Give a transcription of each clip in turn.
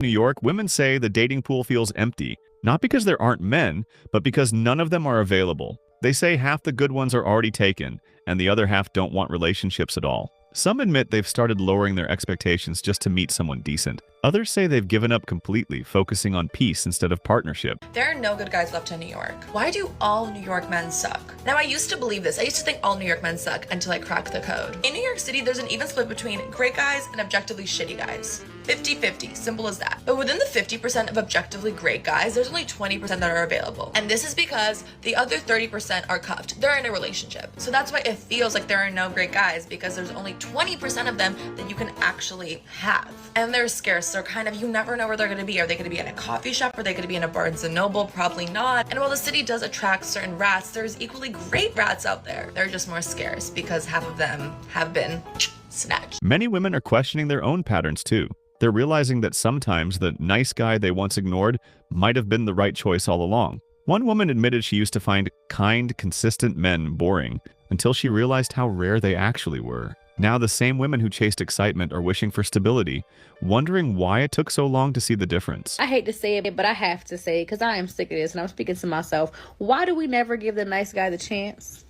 New York, women say the dating pool feels empty, not because there aren't men, but because none of them are available. They say half the good ones are already taken, and the other half don't want relationships at all. Some admit they've started lowering their expectations just to meet someone decent. Others say they've given up completely, focusing on peace instead of partnership. There are no good guys left in New York. Why do all New York men suck? Now, I used to believe this. I used to think all New York men suck until I cracked the code. In New York City, there's an even split between great guys and objectively shitty guys. 50-50, simple as that. But within the 50% of objectively great guys, there's only 20% that are available. And this is because the other 30% are cuffed. They're in a relationship. So that's why it feels like there are no great guys, because there's only 20% of them that you can actually have. And they're scarce. They're kind of, you never know where they're going to be. Are they going to be in a coffee shop? Are they going to be in a Barnes & Noble? Probably not. And while the city does attract certain rats, there's equally great rats out there. They're just more scarce because half of them have been snatched. Many women are questioning their own patterns too. They're realizing that sometimes the nice guy they once ignored might have been the right choice all along. One woman admitted she used to find kind, consistent men boring until she realized how rare they actually were. Now the same women who chased excitement are wishing for stability, wondering why it took so long to see the difference. I hate to say it, but I have to say it because I am sick of this, and I'm speaking to myself. Why do we never give the nice guy the chance?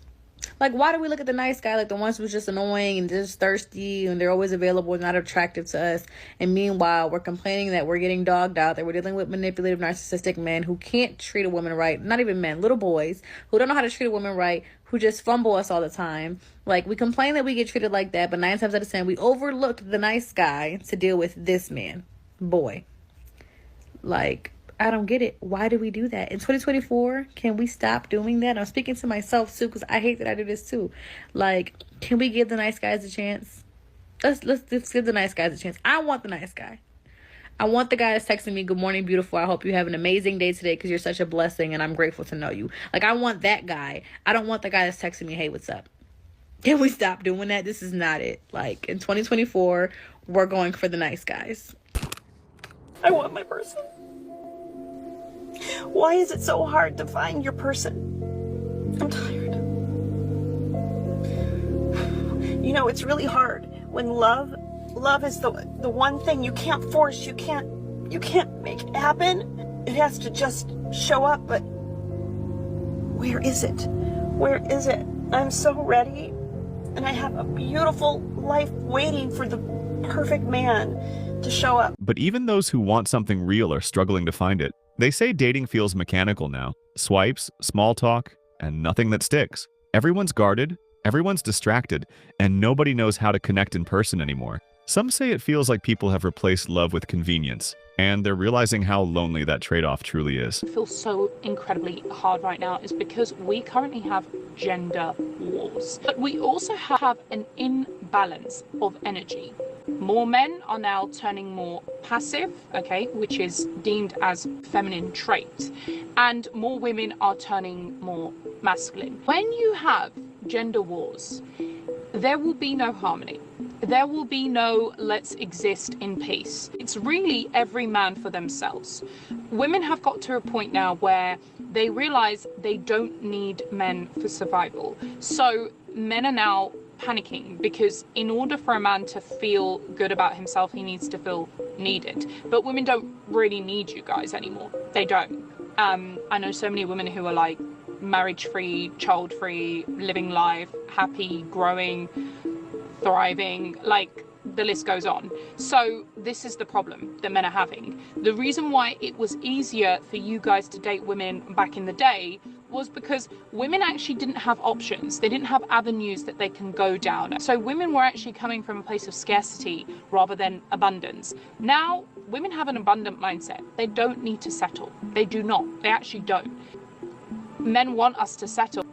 Like, why do we look at the nice guy like the ones who's just annoying and just thirsty and they're always available and not attractive to us? And meanwhile, we're complaining that we're getting dogged out, that we're dealing with manipulative, narcissistic men who can't treat a woman right. Not even men, little boys who don't know how to treat a woman right, who just fumble us all the time. Like, we complain that we get treated like that, but 9 times out of 10, we overlooked the nice guy to deal with this man. Boy. Like, I don't get it. Why do we do that? In 2024, can we stop doing that? I'm speaking to myself too, because I hate that I do this too. Like, can we give the nice guys a chance? Let's give the nice guys a chance. I want the nice guy. I want the guy that's texting me, "Good morning, beautiful. I hope you have an amazing day today because you're such a blessing and I'm grateful to know you." Like, I want that guy. I don't want the guy that's texting me, "Hey, what's up?" Can we stop doing that? This is not it. Like, in 2024, we're going for the nice guys. I want my person. Why is it so hard to find your person? I'm tired. You know, it's really hard when love is the one thing you can't force, you can't make it happen. It has to just show up, but where is it? Where is it? I'm so ready, and I have a beautiful life waiting for the perfect man to show up. But even those who want something real are struggling to find it. They say dating feels mechanical now. Swipes, small talk, and nothing that sticks. Everyone's guarded, everyone's distracted, and nobody knows how to connect in person anymore. Some say it feels like people have replaced love with convenience, and they're realizing how lonely that trade-off truly is. It feels so incredibly hard right now is because we currently have gender wars, but we also have an imbalance of energy. More men are now turning more passive, okay, which is deemed as feminine trait, and more women are turning more masculine. When you have gender wars, there will be no harmony. There will be no let's exist in peace. It's really every man for themselves. Women have got to a point now where they realize they don't need men for survival. So men are now panicking because in order for a man to feel good about himself, he needs to feel needed. But women don't really need you guys anymore. They don't. I know so many women who are like marriage-free, child-free, living life, happy, growing, thriving, like the list goes on. So this is the problem that men are having. The reason why it was easier for you guys to date women back in the day was because women actually didn't have options. They didn't have avenues that they can go down. So women were actually coming from a place of scarcity rather than abundance. Now, women have an abundant mindset. They don't need to settle. They do not. They actually don't. Men want us to settle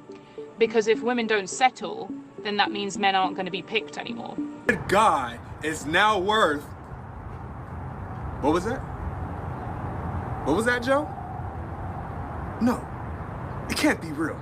because if women don't settle, then that means men aren't going to be picked anymore. That guy is now worth... What was that? What was that, Joe? No. It can't be real.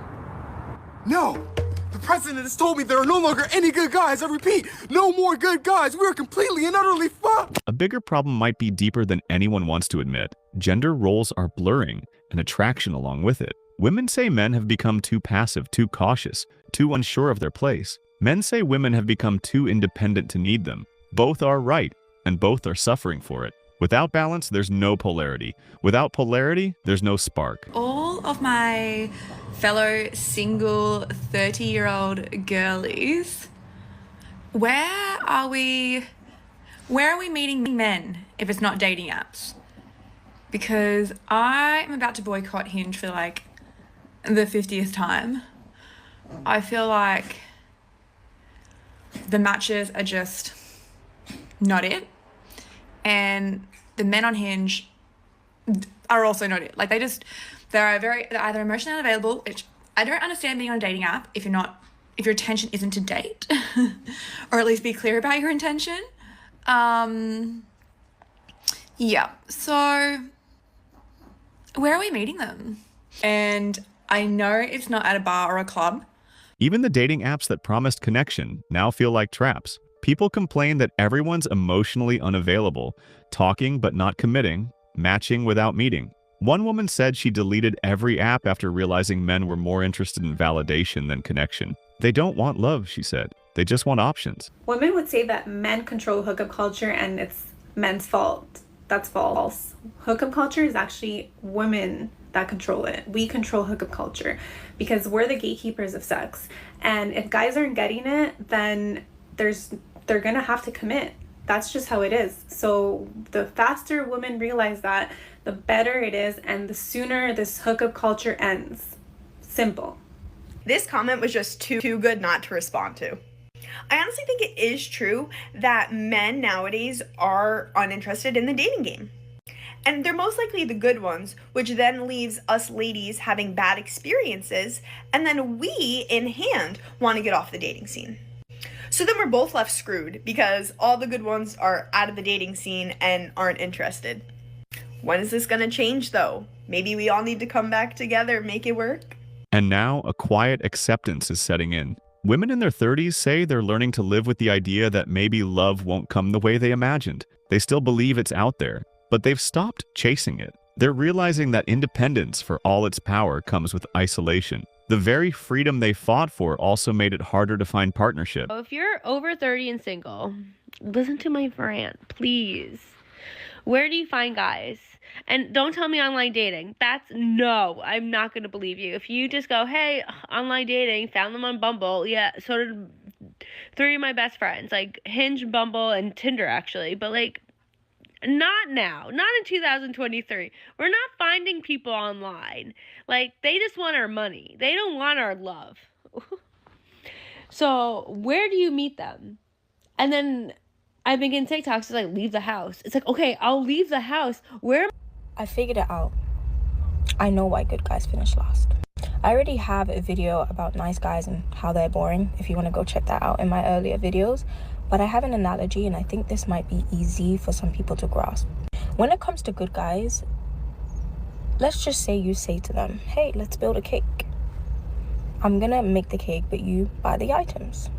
No! The president has told me there are no longer any good guys. I repeat, no more good guys. We are completely and utterly fucked. A bigger problem might be deeper than anyone wants to admit. Gender roles are blurring, and attraction along with it. Women say men have become too passive, too cautious, too unsure of their place. Men say women have become too independent to need them. Both are right, and both are suffering for it. Without balance, there's no polarity. Without polarity, there's no spark. All of my fellow single 30-year-old girlies, where are we meeting men if it's not dating apps? Because I'm about to boycott Hinge for like the 50th time. I feel like the matches are just not it. And the men on Hinge are also not it. Like they're either emotionally unavailable, which I don't understand being on a dating app if your intention isn't to date, or at least be clear about your intention. Yeah, so where are we meeting them? And I know it's not at a bar or a club. Even the dating apps that promised connection now feel like traps. People complain that everyone's emotionally unavailable, talking but not committing, matching without meeting. One woman said she deleted every app after realizing men were more interested in validation than connection. They don't want love, she said. They just want options. Women would say that men control hookup culture and it's men's fault. That's false. Hookup culture is actually women that control it. We control hookup culture because we're the gatekeepers of sex. And if guys aren't getting it, then they're gonna have to commit. That's just how it is. So the faster women realize that, the better it is, and the sooner this hookup culture ends. Simple. This comment was just too good not to respond to. I honestly think it is true that men nowadays are uninterested in the dating game. And they're most likely the good ones, which then leaves us ladies having bad experiences, and then we, in hand, want to get off the dating scene. So then we're both left screwed because all the good ones are out of the dating scene and aren't interested. When is this gonna change though? Maybe we all need to come back together and make it work? And now a quiet acceptance is setting in. Women in their 30s say they're learning to live with the idea that maybe love won't come the way they imagined. They still believe it's out there, but they've stopped chasing it. They're realizing that independence, for all its power, comes with isolation. The very freedom they fought for also made it harder to find partnership. If you're over 30 and single, listen to my rant, please. Where do you find guys? And don't tell me online dating. No, I'm not going to believe you. If you just go, hey, online dating, found them on Bumble. Yeah, so did 3 of my best friends. Like Hinge, Bumble, and Tinder, actually. But like, not now. Not in 2023. We're not finding people online. Like, they just want our money. They don't want our love. So, where do you meet them? And then I've been getting TikToks. It's like, leave the house. It's like, okay, I'll leave the house. Where? I figured it out. I know why good guys finish last. I already have a video about nice guys and how they're boring, if you want to go check that out in my earlier videos. But I have an analogy, and I think this might be easy for some people to grasp. When it comes to good guys, let's just say you say to them, hey, let's build a cake. I'm gonna make the cake, but you buy the items.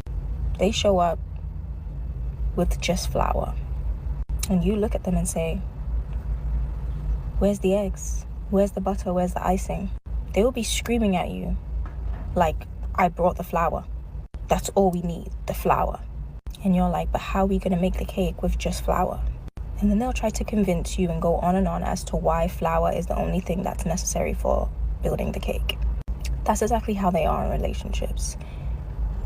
They show up with just flour. And you look at them and say, where's the eggs? Where's the butter? Where's the icing? They will be screaming at you like, I brought the flour. That's all we need, the flour. And you're like, but how are we gonna make the cake with just flour? And then they'll try to convince you and go on and on as to why flour is the only thing that's necessary for building the cake. That's exactly how they are in relationships.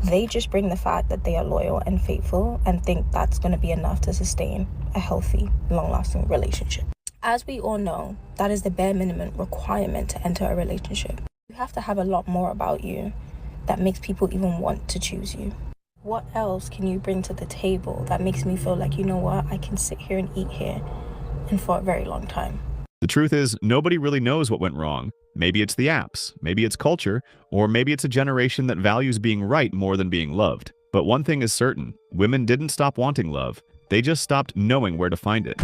They just bring the fact that they are loyal and faithful and think that's gonna be enough to sustain a healthy, long-lasting relationship. As we all know, that is the bare minimum requirement to enter a relationship. You have to have a lot more about you that makes people even want to choose you. What else can you bring to the table that makes me feel like, you know what, I can sit here and eat here and for a very long time? The truth is, nobody really knows what went wrong. Maybe it's the apps, maybe it's culture, or maybe it's a generation that values being right more than being loved. But one thing is certain, women didn't stop wanting love. They just stopped knowing where to find it.